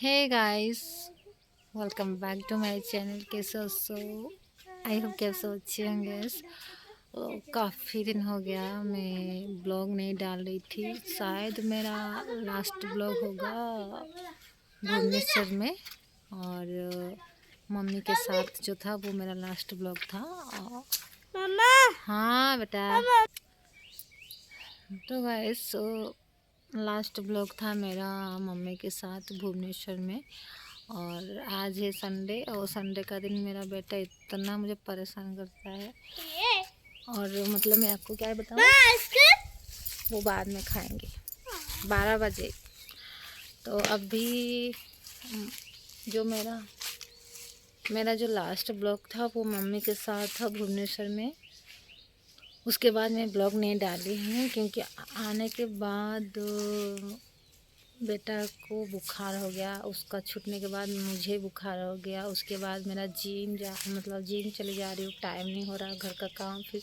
Hey guys, welcome back to my channel. कैसे हो? I hope कैसे हो, अच्छे होंगे। काफ़ी दिन हो गया मैं ब्लॉग नहीं डाल रही थी। शायद मेरा लास्ट ब्लॉग होगा भुवनेश्वर में, और मम्मी के साथ जो था वो मेरा लास्ट ब्लॉग था। मम्मा। हाँ बेटा। तो गाइस, लास्ट ब्लॉग था मेरा मम्मी के साथ भुवनेश्वर में। और आज है संडे, और संडे का दिन मेरा बेटा इतना मुझे परेशान करता है। और मतलब मैं आपको क्या बताऊँ, वो बाद में खाएंगे 12 बजे। तो अभी जो मेरा जो लास्ट ब्लॉग था वो मम्मी के साथ था भुवनेश्वर में। उसके बाद मैं ब्लॉग नहीं डाली हूँ, क्योंकि आने के बाद बेटा को बुखार हो गया। उसका छूटने के बाद मुझे बुखार हो गया। उसके बाद मेरा जिम चली जा रही हूँ, टाइम नहीं हो रहा घर का काम। फिर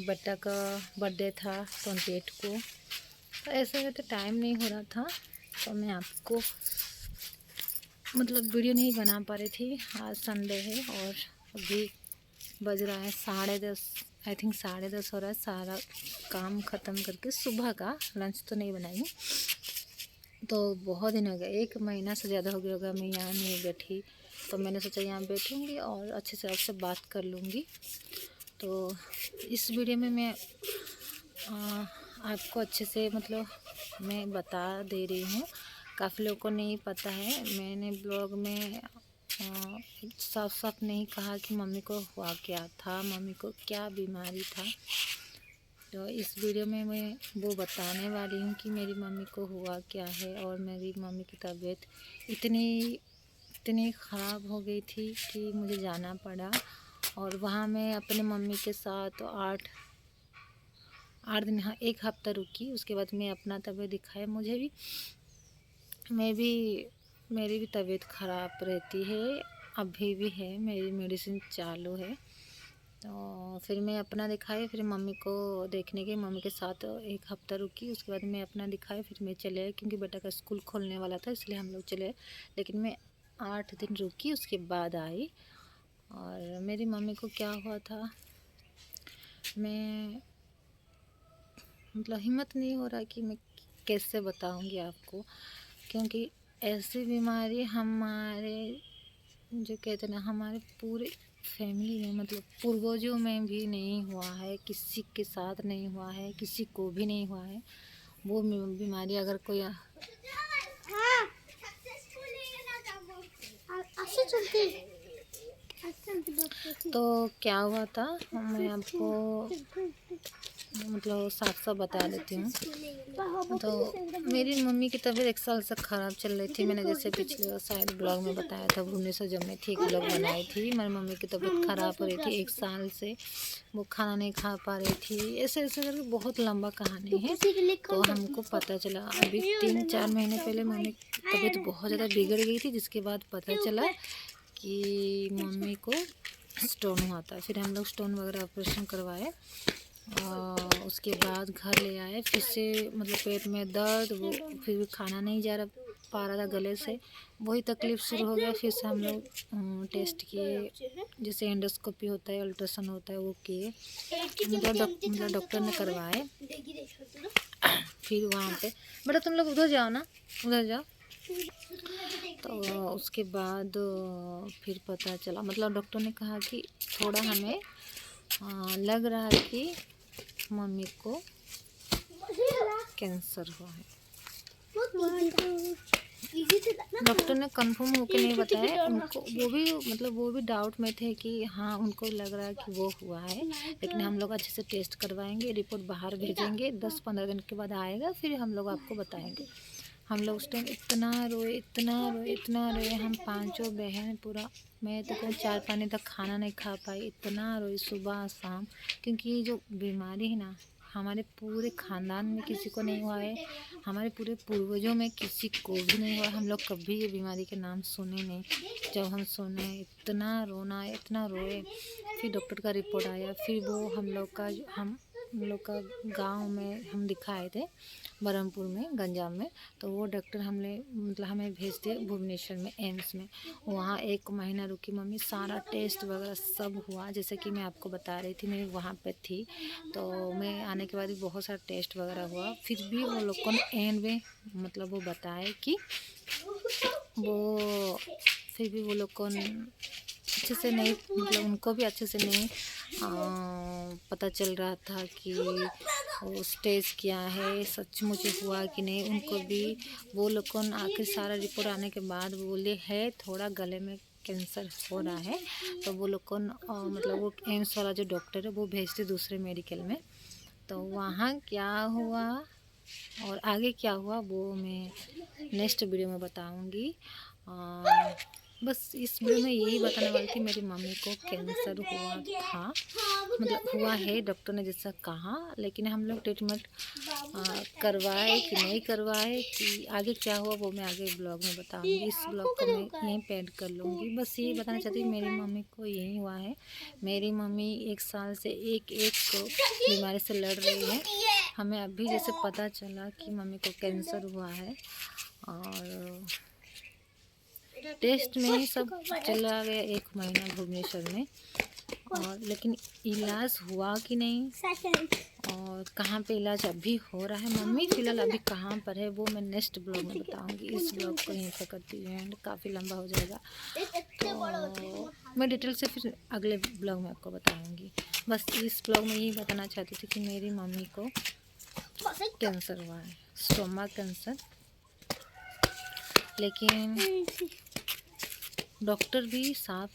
बेटा का बर्थडे था 28 को, तो ऐसे में तो टाइम नहीं हो रहा था। तो मैं आपको वीडियो नहीं बना पा रही थी। आज संडे है और अभी बज रहा है 10:30, आई थिंक 10:30 हो रहा है। सारा काम ख़त्म करके सुबह का लंच तो नहीं बनाई, तो बहुत दिन हो गया, 1 महीना से ज़्यादा हो गया होगा मैं यहाँ नहीं बैठी। तो मैंने सोचा यहाँ बैठूँगी और अच्छे से आपसे बात कर लूँगी। तो इस वीडियो में मैं आपको अच्छे से मैं बता दे रही हूँ। काफ़ी लोगों को नहीं पता है। मैंने ब्लॉग में साफ साफ नहीं कहा कि मम्मी को हुआ क्या था, मम्मी को क्या बीमारी था। तो इस वीडियो में मैं वो बताने वाली हूँ कि मेरी मम्मी को हुआ क्या है। और मेरी मम्मी की तबीयत इतनी ख़राब हो गई थी कि मुझे जाना पड़ा। और वहाँ मैं अपने मम्मी के साथ 8 दिन, हाँ 1 हफ़्ता रुकी। उसके बाद मैं अपना तबीयत दिखाया। मेरी भी तबीयत ख़राब रहती है, अभी भी है, मेरी मेडिसिन चालू है। तो फिर मैं अपना दिखाई, फिर मम्मी को देखने गई। मम्मी के साथ 1 हफ़्ता रुकी। उसके बाद मैं अपना दिखाई, फिर मैं चले आई, क्योंकि बेटा का स्कूल खोलने वाला था, इसलिए हम लोग चले आए। लेकिन मैं 8 दिन रुकी, उसके बाद आई। और मेरी मम्मी को क्या हुआ था, मैं हिम्मत नहीं हो रहा कि मैं कैसे बताऊंगी आपको, क्योंकि ऐसी बीमारी हमारे, जो कहते हैं ना, हमारे पूरे फैमिली में, पूर्वजों में भी नहीं हुआ है, किसी के साथ नहीं हुआ है, किसी को भी नहीं हुआ है। वो बीमारी अगर कोई तो क्या हुआ था, मैं आपको साफ साफ बता देती हूँ। तो मेरी मम्मी की तबीयत 1 साल से ख़राब चल रही थी। मैंने जैसे पिछले शायद ब्लॉग में बताया था, भुवनेश्वर जब मैं थी, एक ब्लॉग बनाई थी। मेरी मम्मी की तबीयत ख़राब हो रही थी 1 साल से। वो खाना नहीं खा पा रही थी, ऐसे ऐसे करके बहुत लंबा कहानी है। तो हमको पता चला अभी 3-4 महीने पहले मम्मी की तबीयत बहुत ज़्यादा बिगड़ गई थी, जिसके बाद पता चला कि मम्मी को स्टोन हुआ था। फिर हम लोग स्टोन वगैरह ऑपरेशन करवाए। उसके बाद घर ले आए। फिर से पेट में दर्द, वो फिर भी खाना नहीं पा रहा था गले से, वही तकलीफ़ शुरू हो गया। फिर से हम लोग टेस्ट किए, जैसे एंडोस्कोपी होता है, अल्ट्रासाउंड होता है, वो किए। डॉक्टर ने करवाए। फिर वहाँ पे, बेटा तुम लोग उधर जाओ ना, उधर जाओ। तो उसके बाद फिर पता चला, डॉक्टर ने कहा कि थोड़ा हमें लग रहा है कि मम्मी को कैंसर हुआ है। डॉक्टर ने कंफर्म होकर नहीं बताया उनको, वो भी डाउट में थे कि हाँ उनको लग रहा है कि वो हुआ है। लेकिन हम लोग अच्छे से टेस्ट करवाएंगे, रिपोर्ट बाहर भेजेंगे, 10-15 दिन के बाद आएगा, फिर हम लोग आपको बताएंगे। हम लोग उस टाइम इतना रोए, हम 5 बहन पूरा। मैं तो कोई 4-5 दिन तक खाना नहीं खा पाई, इतना रोई सुबह शाम। क्योंकि ये जो बीमारी है ना, हमारे पूरे ख़ानदान में किसी को नहीं हुआ है, हमारे पूरे पूर्वजों में किसी को भी नहीं हुआ। हम लोग कभी ये बीमारी के नाम सुने नहीं। जब हम सुने, इतना रोना, इतना रोए। फिर डॉक्टर का रिपोर्ट आया, फिर वो हम लोग का हम हम लोग का गांव में हम दिखाए थे, बरहमपुर में, गंजाम में। तो वो डॉक्टर हमें भेज दिए भुवनेश्वर में, एम्स में। वहाँ 1 महीना रुकी मम्मी, सारा टेस्ट वगैरह सब हुआ। जैसे कि मैं आपको बता रही थी, मैं वहाँ पे थी, तो मैं आने के बाद भी बहुत सारा टेस्ट वगैरह हुआ। फिर भी वो लोग को एंड में मतलब वो बताए कि वो फिर भी वो लोग को अच्छे से नहीं, मतलब उनको भी अच्छे से नहीं पता चल रहा था कि वो स्टेज क्या है, सचमुच हुआ कि नहीं। उनको भी वो लोग को आखिर सारा रिपोर्ट आने के बाद बोले है थोड़ा गले में कैंसर हो रहा है। तो वो लोग को मतलब वो एम्स वाला जो डॉक्टर है वो भेजते दूसरे मेडिकल में। तो वहाँ क्या हुआ और आगे क्या हुआ वो मैं नेक्स्ट वीडियो में बताऊंगी। बस इस वीडियो में यही बताने वाली थी, मेरी मम्मी को कैंसर हुआ था, मतलब हुआ है, डॉक्टर ने जैसा कहा। लेकिन हम लोग ट्रीटमेंट करवाए कि नहीं करवाए, कि आगे क्या हुआ वो मैं आगे ब्लॉग में बताऊंगी। इस ब्लॉग को मैं यहीं पे ऐड कर लूँगी। बस यही बताना चाहती हूँ, मेरी मम्मी को यही हुआ है। मेरी मम्मी 1 साल से एक बीमारी से लड़ रही है। हमें अभी जैसे पता चला कि मम्मी को कैंसर हुआ है, और टेस्ट में ही सब चला गया 1 महीना भुवनेश्वर में। और लेकिन इलाज हुआ कि नहीं और कहाँ पे इलाज अभी हो रहा है, मम्मी फ़िलहाल अभी कहाँ पर है, वो मैं नेक्स्ट ब्लॉग में बताऊंगी। इस ब्लॉग को यहीं पर करती हूँ एंड काफ़ी लंबा हो जाएगा, तो मैं डिटेल से फिर अगले ब्लॉग में आपको बताऊंगी। बस इस ब्लॉग में यही बताना चाहती थी कि मेरी मम्मी को कैंसर हुआ है, स्टोमक कैंसर। लेकिन डॉक्टर भी साफ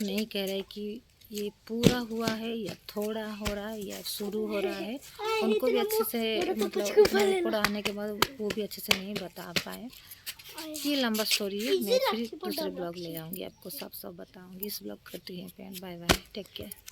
नहीं कह रहे कि ये पूरा हुआ है या थोड़ा हो रहा है या शुरू हो रहा है। उनको भी अच्छे से मतलब रिपोर्ट आने के बाद वो भी अच्छे से नहीं बता पाए। ये लंबा स्टोरी है, मैं फिर दूसरे ब्लॉग ले आऊँगी, आपको सब बताऊँगी। इस ब्लॉग करती है पेन। Bye bye, take care.